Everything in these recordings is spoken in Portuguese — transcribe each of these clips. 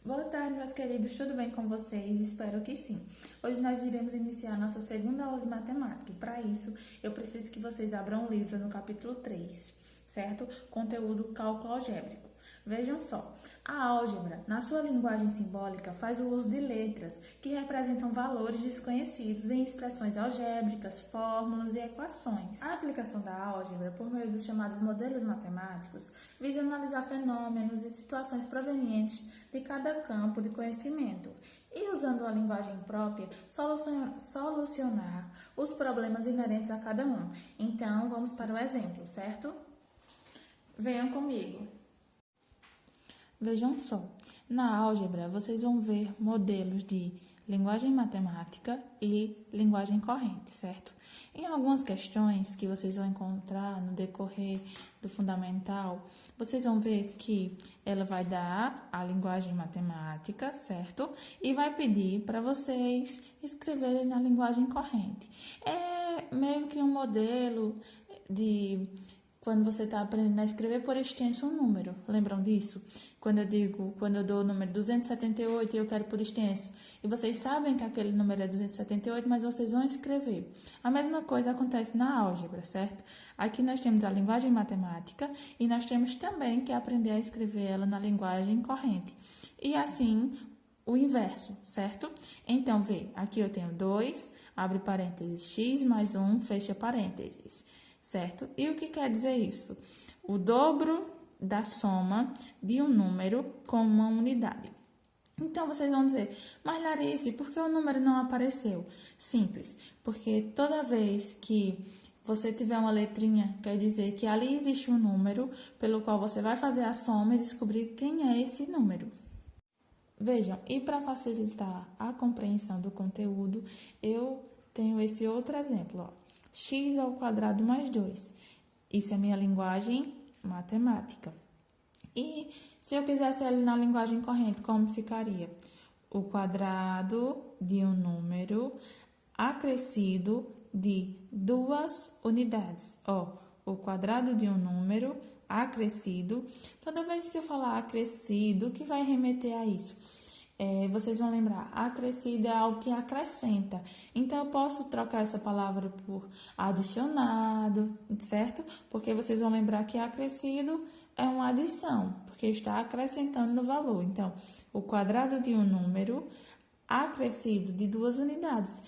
Boa tarde, meus queridos, tudo bem com vocês? Espero que sim. Hoje nós iremos iniciar a nossa segunda aula de matemática e para isso eu preciso que vocês abram o livro no capítulo 3, certo? Conteúdo cálculo algébrico. Vejam só, a álgebra, na sua linguagem simbólica, faz o uso de letras que representam valores desconhecidos em expressões algébricas, fórmulas e equações. A aplicação da álgebra, por meio dos chamados modelos matemáticos, visa analisar fenômenos e situações provenientes de cada campo de conhecimento e, usando a linguagem própria, solucionar os problemas inerentes a cada um. Então, vamos para o exemplo, certo? Venham comigo. Vejam só, na álgebra vocês vão ver modelos de linguagem matemática e linguagem corrente, certo? Em algumas questões que vocês vão encontrar no decorrer do fundamental, vocês vão ver que ela vai dar a linguagem matemática, certo? E vai pedir para vocês escreverem na linguagem corrente. É meio que um modelo de quando você está aprendendo a escrever por extenso um número. Lembram disso? Quando eu dou o número 278 e eu quero por extenso. E vocês sabem que aquele número é 278, mas vocês vão escrever. A mesma coisa acontece na álgebra, certo? Aqui nós temos a linguagem matemática e nós temos também que aprender a escrever ela na linguagem corrente. E assim, o inverso, certo? Então, vê, aqui eu tenho 2, abre parênteses, x mais 1, fecha parênteses. Certo? E o que quer dizer isso? O dobro da soma de um número com uma unidade. Então, vocês vão dizer, mas Larice, por que o número não apareceu? Simples, porque toda vez que você tiver uma letrinha, quer dizer que ali existe um número pelo qual você vai fazer a soma e descobrir quem é esse número. Vejam, e para facilitar a compreensão do conteúdo, eu tenho esse outro exemplo, ó. X ao quadrado mais 2. Isso é minha linguagem matemática. E se eu quisesse ele na linguagem corrente, como ficaria? O quadrado de um número acrescido de 2 unidades. Ó, o quadrado de um número acrescido. Toda vez que eu falar acrescido, o que vai remeter a isso? Vocês vão lembrar, acrescido é algo que acrescenta. Então, eu posso trocar essa palavra por adicionado, certo? Porque vocês vão lembrar que acrescido é uma adição, porque está acrescentando no valor. Então, o quadrado de um número acrescido de 2 unidades.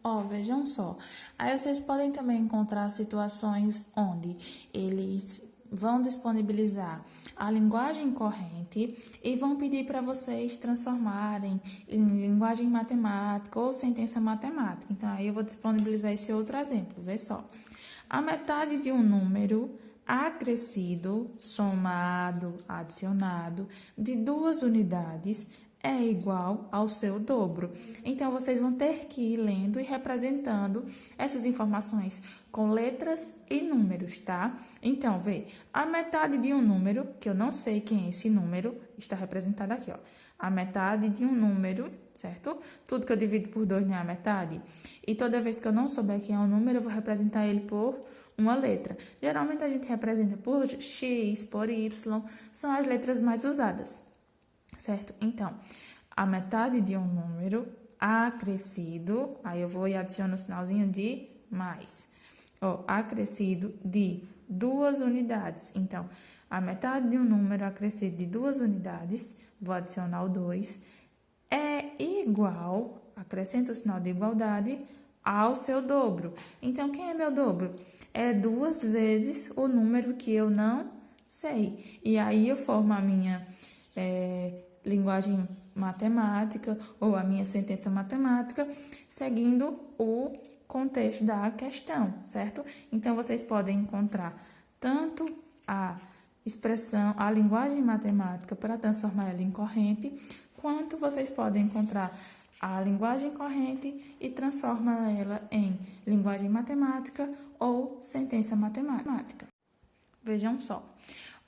Ó, vejam só. Aí vocês podem também encontrar situações onde eles vão disponibilizar a linguagem corrente e vão pedir para vocês transformarem em linguagem matemática ou sentença matemática. Então, aí eu vou disponibilizar esse outro exemplo, vê só. A metade de um número acrescido, somado, adicionado, de 2 unidades é igual ao seu dobro. Então, vocês vão ter que ir lendo e representando essas informações com letras e números, tá? Então, vê, a metade de um número, que eu não sei quem é esse número, está representado aqui, ó. A metade de um número, certo? Tudo que eu divido por 2 não é a metade. E toda vez que eu não souber quem é o número, eu vou representar ele por uma letra. Geralmente, a gente representa por X, por Y, são as letras mais usadas. Certo? Então, a metade de um número acrescido, aí eu vou e adiciono o sinalzinho de mais. Ó, acrescido de 2 unidades. Então, a metade de um número acrescido de 2 unidades, vou adicionar o 2, é igual, acrescento o sinal de igualdade, ao seu dobro. Então, quem é meu dobro? É 2 vezes o número que eu não sei. E aí, eu formo a minha linguagem matemática ou a minha sentença matemática, seguindo o contexto da questão, certo? Então, vocês podem encontrar tanto a expressão, a linguagem matemática para transformar ela em corrente, quanto vocês podem encontrar a linguagem corrente e transformar ela em linguagem matemática ou sentença matemática. Vejam só.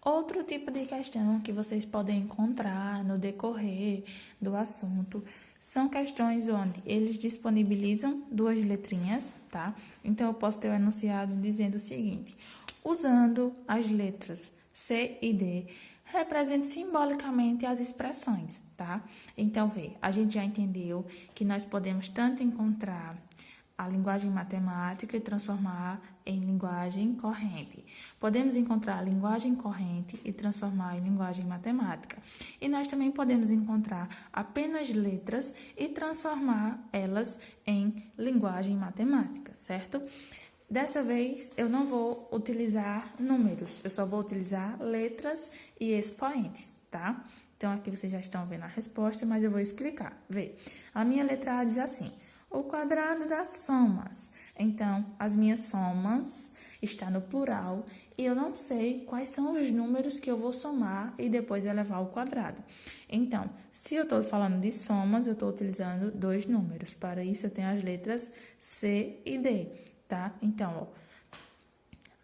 Outro tipo de questão que vocês podem encontrar no decorrer do assunto são questões onde eles disponibilizam 2 letrinhas, tá? Então, eu posso ter o enunciado dizendo o seguinte: usando as letras C e D, represente simbolicamente as expressões, tá? Então, a gente já entendeu que nós podemos tanto encontrar a linguagem matemática e transformar em linguagem corrente. Podemos encontrar a linguagem corrente e transformar em linguagem matemática. E nós também podemos encontrar apenas letras e transformar elas em linguagem matemática, certo? Dessa vez, eu não vou utilizar números, eu só vou utilizar letras e expoentes, tá? Então, aqui vocês já estão vendo a resposta, mas eu vou explicar. A minha letra A diz assim: o quadrado das somas. Então, as minhas somas está no plural e eu não sei quais são os números que eu vou somar e depois elevar ao quadrado. Então, se eu estou falando de somas, eu estou utilizando dois números. Para isso, eu tenho as letras C e D, tá? Então,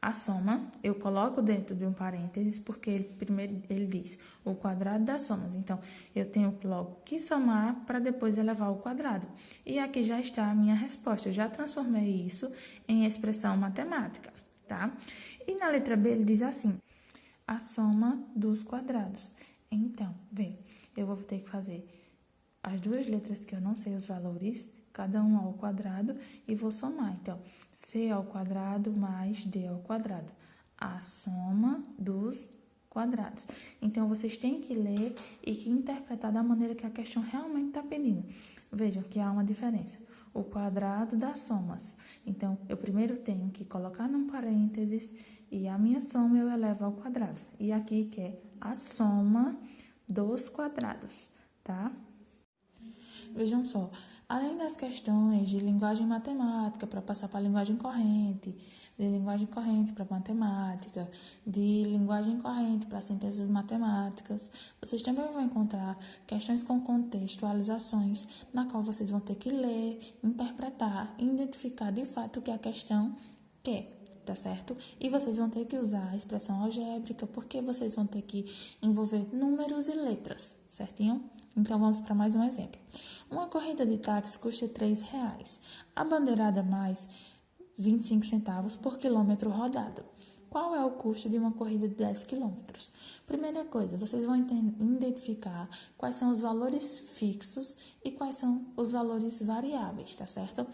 a soma eu coloco dentro de um parênteses porque primeiro ele diz o quadrado das somas. Então, eu tenho logo que somar para depois elevar ao quadrado. E aqui já está a minha resposta. Eu já transformei isso em expressão matemática, tá? E na letra B ele diz assim: a soma dos quadrados. Então, eu vou ter que fazer as duas letras que eu não sei os valores, cada um ao quadrado, e vou somar. Então, C ao quadrado mais D ao quadrado. A soma dos quadrados. Então, vocês têm que ler e que interpretar da maneira que a questão realmente está pedindo. Vejam que há uma diferença. O quadrado das somas. Então, eu primeiro tenho que colocar num parênteses e a minha soma eu elevo ao quadrado. E aqui que é a soma dos quadrados, tá? Vejam só, além das questões de linguagem matemática para passar para a linguagem corrente, de linguagem corrente para matemática, de linguagem corrente para sentenças matemáticas, vocês também vão encontrar questões com contextualizações, na qual vocês vão ter que ler, interpretar e identificar de fato o que a questão quer. Tá certo? E vocês vão ter que usar a expressão algébrica, porque vocês vão ter que envolver números e letras, certinho? Então, vamos para mais um exemplo. Uma corrida de táxi custa R$3. A bandeirada mais 25 centavos por quilômetro rodado. Qual é o custo de uma corrida de 10 quilômetros? Primeira coisa, vocês vão identificar quais são os valores fixos e quais são os valores variáveis, tá certo?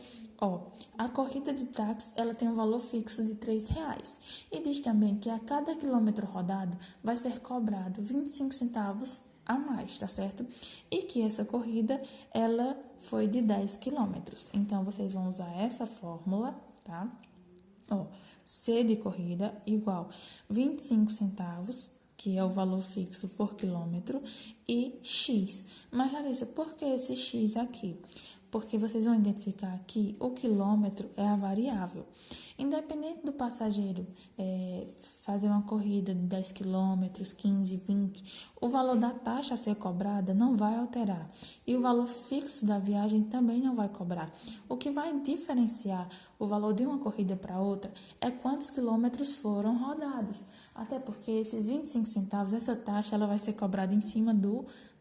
A corrida de táxi, ela tem um valor fixo de R$3 e diz também que a cada quilômetro rodado vai ser cobrado 25 centavos a mais, tá certo? E que essa corrida, ela foi de 10 quilômetros. Então, vocês vão usar essa fórmula, tá? C de corrida igual 25 centavos, que é o valor fixo por quilômetro, e X. Mas, Larissa, por que esse X aqui? Porque vocês vão identificar que o quilômetro é a variável. Independente do passageiro fazer uma corrida de 10 quilômetros, 15, 20, o valor da taxa a ser cobrada não vai alterar. E o valor fixo da viagem também não vai cobrar. O que vai diferenciar o valor de uma corrida para outra é quantos quilômetros foram rodados. Até porque esses 25 centavos, essa taxa, ela vai ser cobrada em cima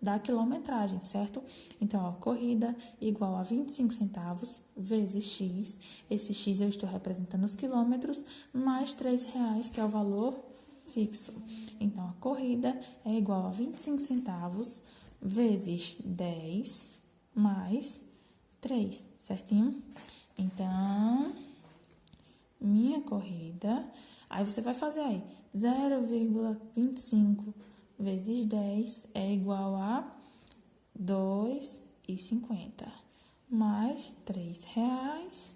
da quilometragem, certo? Então, corrida igual a 25 centavos vezes X. Esse X eu estou representando os quilômetros, mais R$3, que é o valor fixo. Então, a corrida é igual a 25 centavos vezes 10 mais 3, certinho? Então, minha corrida... Aí você vai fazer aí 0,25 vezes 10 é igual a R$2,50 mais R$3.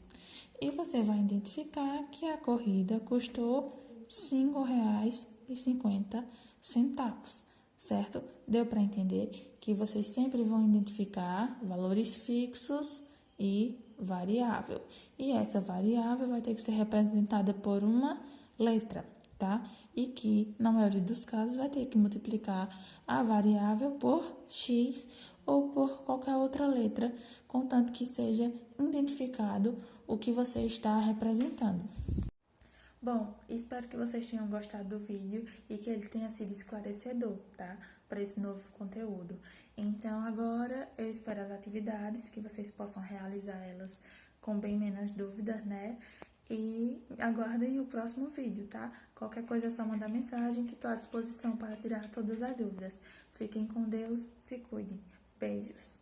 E você vai identificar que a corrida custou R$5,50, certo? Deu para entender que vocês sempre vão identificar valores fixos e variável. E essa variável vai ter que ser representada por uma letra, tá? E que, na maioria dos casos, vai ter que multiplicar a variável por X ou por qualquer outra letra, contanto que seja identificado o que você está representando. Bom, espero que vocês tenham gostado do vídeo e que ele tenha sido esclarecedor, tá? Para esse novo conteúdo. Então, agora eu espero as atividades, que vocês possam realizar elas com bem menos dúvidas, né? E aguardem o próximo vídeo, tá? Qualquer coisa é só mandar mensagem que estou à disposição para tirar todas as dúvidas. Fiquem com Deus, se cuidem. Beijos.